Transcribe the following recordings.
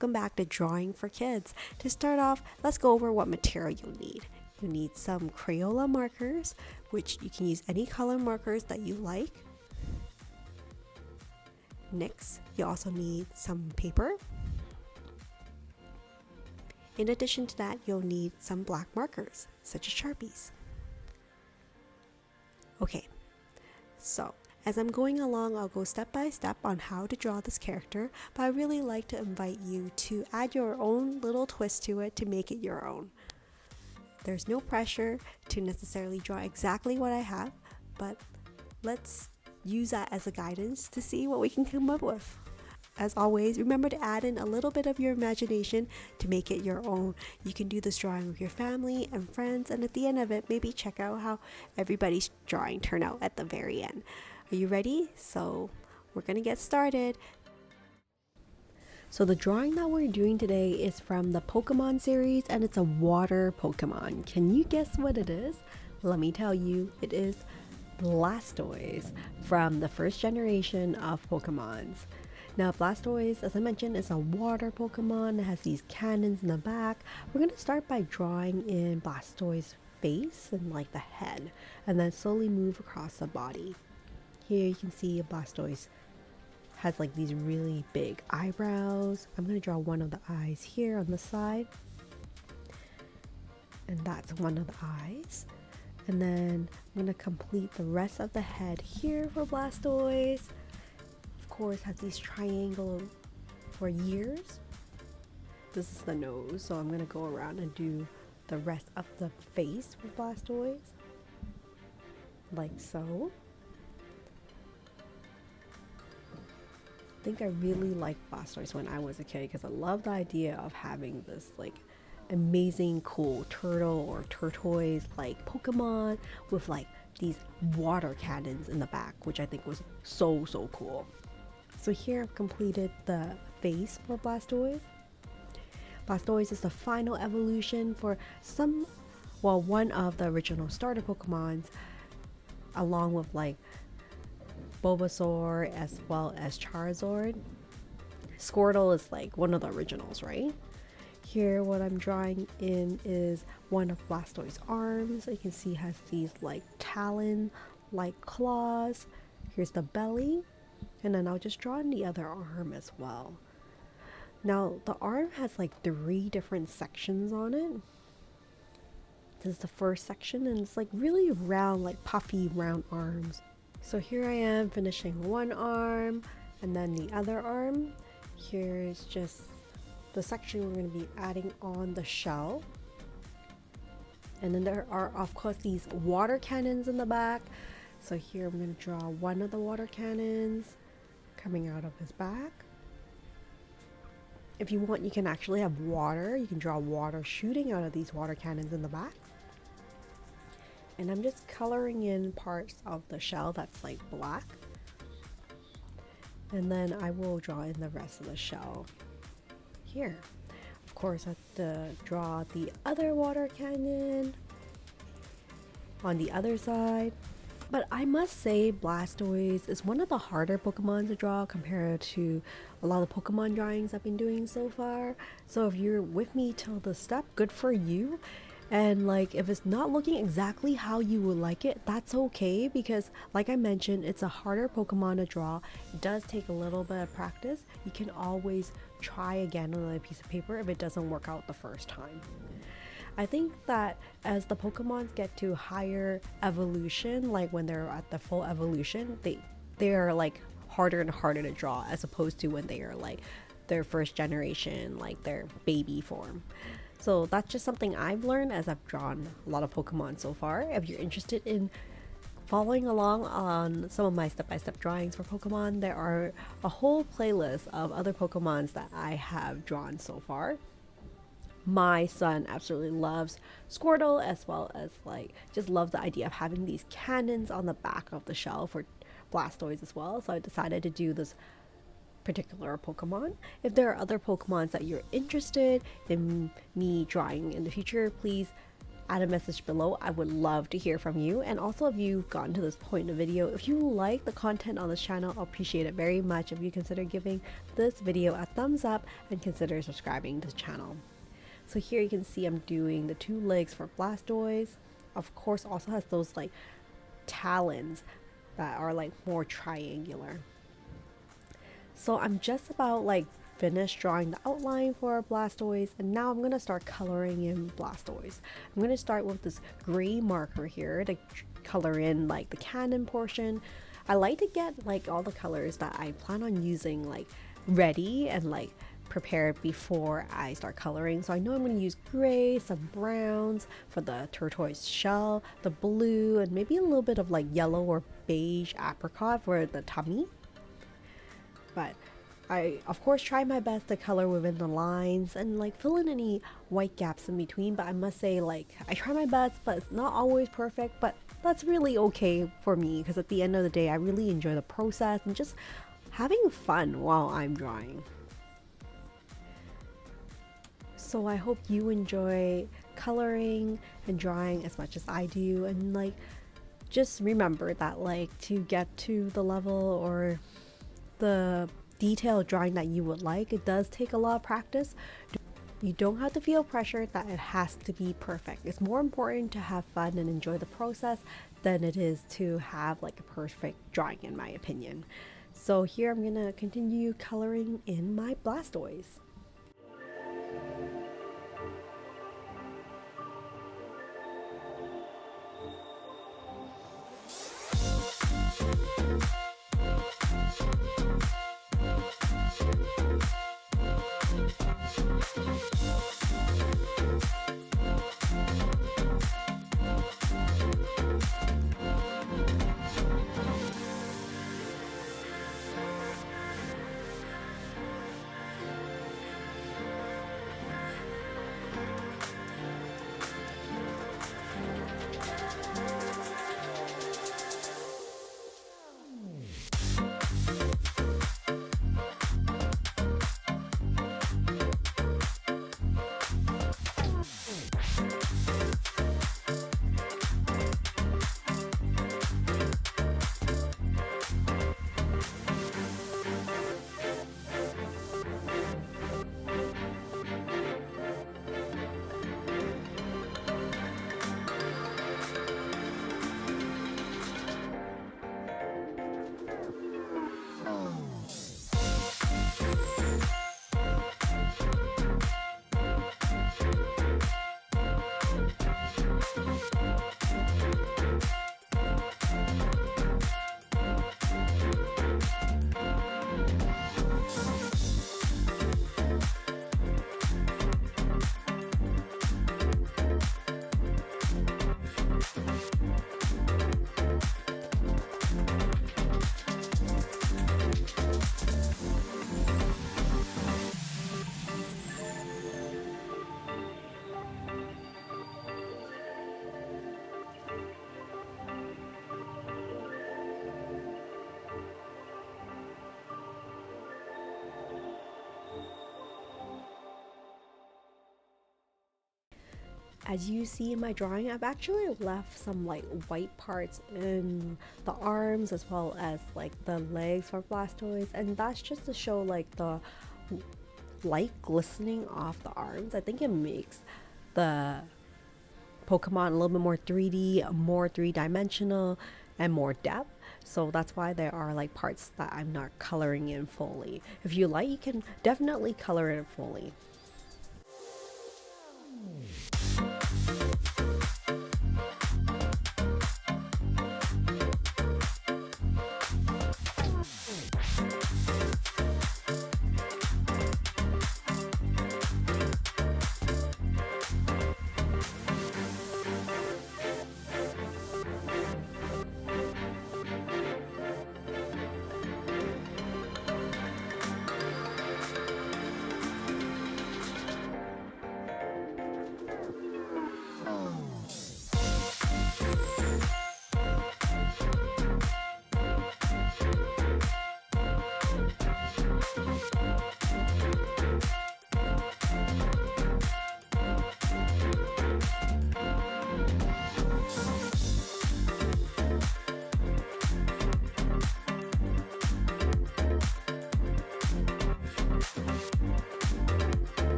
welcome back to Drawing for Kids. To start off, let's go over what material you'll need. You need some Crayola markers, which you can use any color markers that you like. Next, you also need some paper. In addition to that, you'll need some black markers, such as Sharpies. Okay, so as I'm going along, I'll go step by step on how to draw this character, but I really like to invite you to add your own little twist to it to make it your own. There's no pressure to necessarily draw exactly what I have, but let's use that as a guidance to see what we can come up with. As always, remember to add in a little bit of your imagination to make it your own. You can do this drawing with your family and friends, and at the end of it, maybe check out how everybody's drawing turned out at the very end. Are you ready? So we're gonna get started. So the drawing that we're doing today is from the Pokemon series, and it's a water Pokemon. Can you guess what it is? Let me tell you, it is Blastoise from the first generation of Pokemons. Now Blastoise, as I mentioned, is a water Pokemon. It has these cannons in the back. We're going to start by drawing in Blastoise's face and like the head, and then slowly move across the body. Here you can see Blastoise has like these really big eyebrows. I'm going to draw one of the eyes here on the side, and that's one of the eyes. And then I'm going to complete the rest of the head here for Blastoise. Of course, has these triangle for ears. This is the nose, so I'm going to go around and do the rest of the face with Blastoise, like so. I think I really liked Blastoise when I was a kid because I love the idea of having this like amazing cool turtle or tortoise like Pokemon with like these water cannons in the back, which I think was so cool. So here I've completed the face for Blastoise. Blastoise is the final evolution for one of the original starter Pokemons, along with like Bulbasaur as well as Charizard. Squirtle is like one of the originals, right? Here what I'm drawing in is one of Blastoise's arms. You can see it has these like talon like claws. Here's the belly, and then I'll just draw in the other arm as well. Now the arm has like 3 different sections on it. This is the first section, and it's like really round, like puffy round arms. So here I am finishing one arm, and then the other arm. Here's just the section we're going to be adding on the shell. And then there are of course these water cannons in the back. So here I'm going to draw one of the water cannons coming out of his back. If you want, you can actually have water. You can draw water shooting out of these water cannons in the back. And I'm just coloring in parts of the shell that's like black. And then I will draw in the rest of the shell here. Of course, I have to draw the other water cannon on the other side. But I must say Blastoise is one of the harder Pokemon to draw compared to a lot of Pokemon drawings I've been doing so far. So if you're with me till this step, good for you. And like if it's not looking exactly how you would like it, that's okay, because like I mentioned, it's a harder Pokemon to draw. It does take a little bit of practice. You can always try again on a piece of paper if it doesn't work out the first time. I think that as the Pokemons get to higher evolution, like when they're at the full evolution, they are like harder and harder to draw as opposed to when they are like their first generation, like their baby form. So that's just something I've learned as I've drawn a lot of Pokemon so far. If you're interested in following along on some of my step-by-step drawings for Pokemon, there are a whole playlist of other Pokemons that I have drawn so far. My son absolutely loves Squirtle, as well as like just loves the idea of having these cannons on the back of the shell for Blastoise as well. So I decided to do this particular Pokemon. If there are other Pokemons that you're interested in me drawing in the future, please add a message below. I would love to hear from you. And also, if you've gotten to this point in the video, if you like the content on this channel, I'll appreciate it very much if you consider giving this video a thumbs up and consider subscribing to the channel. So here you can see I'm doing the 2 legs for Blastoise. Of course, also has those like talons that are like more triangular. So I'm just about like finished drawing the outline for Blastoise, and now I'm gonna start coloring in Blastoise. I'm gonna start with this gray marker here to color in like the cannon portion. I like to get like all the colors that I plan on using like ready and like prepared before I start coloring. So I know I'm going to use gray, some browns for the turquoise shell, the blue, and maybe a little bit of like yellow or beige apricot for the tummy. But I of course try my best to color within the lines and like fill in any white gaps in between, but I must say like I try my best, but it's not always perfect, but that's really okay for me because at the end of the day I really enjoy the process and just having fun while I'm drawing. So I hope you enjoy coloring and drawing as much as I do, and like just remember that like to get to the level or the detailed drawing that you would like, it does take a lot of practice. You don't have to feel pressured that it has to be perfect. It's more important to have fun and enjoy the process than it is to have like a perfect drawing, in my opinion. So here I'm gonna continue coloring in my Blastoise. As you see in my drawing, I've actually left some like white parts in the arms as well as like the legs for Blastoise, and that's just to show like the light glistening off the arms. I think it makes the Pokemon a little bit more 3D, more three-dimensional, and more depth. So that's why there are like parts that I'm not coloring in fully. If you like, you can definitely color it fully.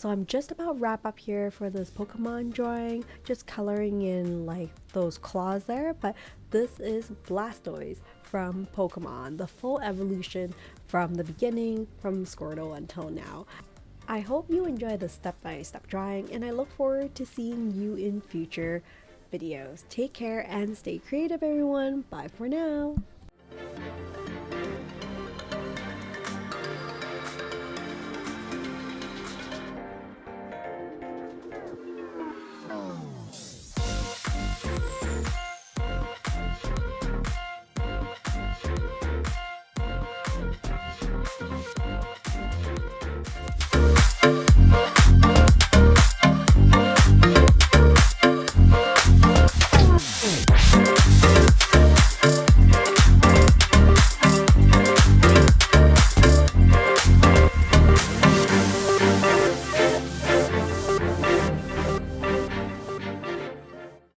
So I'm just about wrap up here for this Pokemon drawing, just coloring in like those claws there, but this is Blastoise from Pokemon, the full evolution from the beginning, from Squirtle until now. I hope you enjoy the step-by-step drawing, and I look forward to seeing you in future videos. Take care and stay creative, everyone. Bye for now.